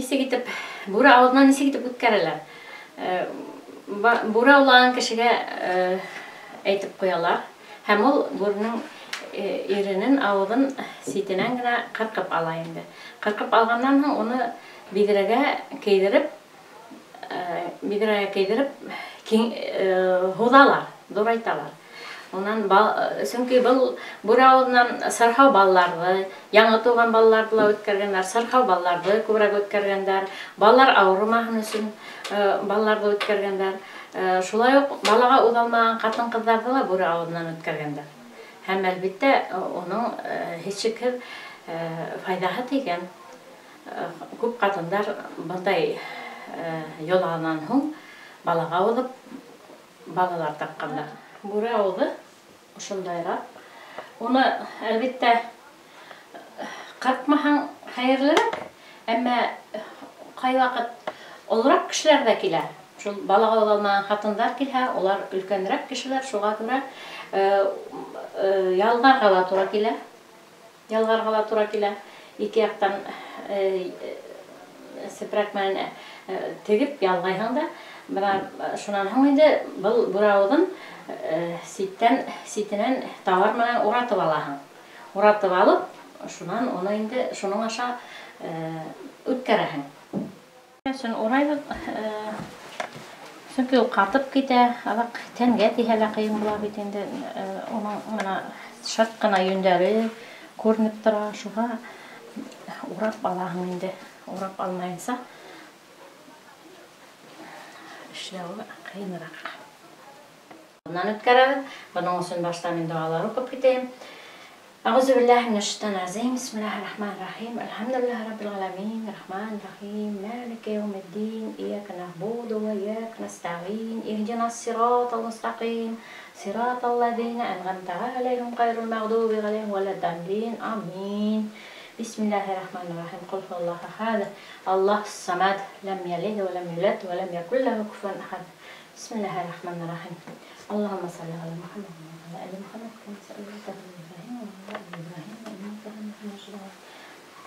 несе китеп, бура алдынан несе китеп үткәрәләр. Бура улан кешегә әйтеп куялар. Һәм ул бурның иренен авызын ситенән генә кыркып ала инде. Кыркып алганнан соң уны бидрәгә кейдереп, һудалар, дурайталар. Ondan çünkü burawdan sarxaw ballardı, yaңа туган балларды ла үткәргәннәр, sarxaw балларды күбрәк үткәргәннәр, баллар авырмаһын өчен балларды үткәргәннәр. Шулай ук балага удалмаган хатын-кызларды ла буrawdan үткәргәннәр. Һәм әлбәттә уның һичшиксез файдаһы тигән. Күп хатындар бындай йолаганнан соң балага удып балалар тапканнар. Буrawды ошондайрак. Уны әлбәттә кыркмаһаң хәерлерәк, әмма кай вакыт олрак кешеләр дә килә. Шул балага алмаган хатындар килһә, улар өлкәнрәк кешеләр, шуңа күрә ялгарга ла туры килә. Ялгарга ла туры килә. Ике яктан сепрәк менән тегеп ялгайһың да, менә шунан соң инде бу буrawдын ситенән тавар менән уратып алаһың. Уратып алып, шунан уны инде шуның аша үткәрәһең. Шун урайбыз, чөнки ул катып китә, алак тәнгә тиһә лә кыен була бит инде. Уның менә шат кына йөндәре күренеп тора, шуга урап алаһың инде. Урап алмайынса эшләү кыенрак. Bundan ötkərədir. Bunun üçün başdan dualar okuyup gideyim. Euzubillahimineşşeytanirracim. Bismillahirrahmanirrahim. Elhamdülillahi Rabbil alemin. Rahmanirrahim. Maliki yevmiddin. İyyake na'budu ve iyyake nesta'in. İhdinas sıratal mustaqim. Sıratallazina en'amte aleyhim gayril mağdubi aleyhim veleddallin. Amin. Bismillahirrahmanirrahim. Kul huvallahu ahad. Allahus samad. Lem yelid ve lem yulad ve lem yekul lehu kufuven ahad. Bismillahirrahmanirrahim. Allahümme salli ala Muhammed ve ala ali Muhammed kema sallaita ala İbrahim ve ala ali İbrahim inneke Hamidun Majid.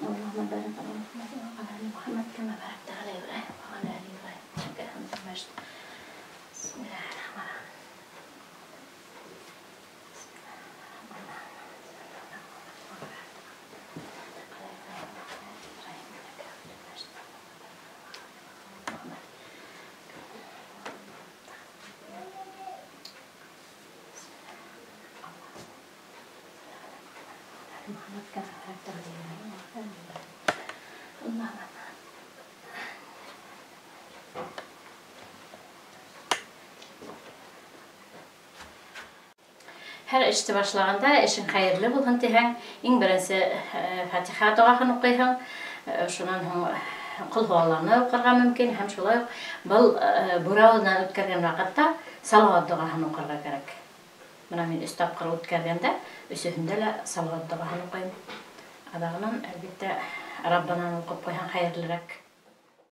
Allahümme barik ala Muhammed ve ala ali Muhammed kema barakta ala İbrahim ve ala ali İbrahim inneke Hamidun Majid. Bismillahirrahmanirrahim. Her işti başlaganda işin hayırlı bulsun diýen, iň birinçi Fatiha duasyny okuýaň. Şundan soň Kul huwallahny okurga mümkin, hem şolay bul burawdan ötkärgen wagtda salawat duasyny okurga gerek. Mena men üç tapkır ötkärgende üçüsünde de salawat duasyny okuýym. Adagынан әлбәттә Rabbana okup koýan hayırlyrak.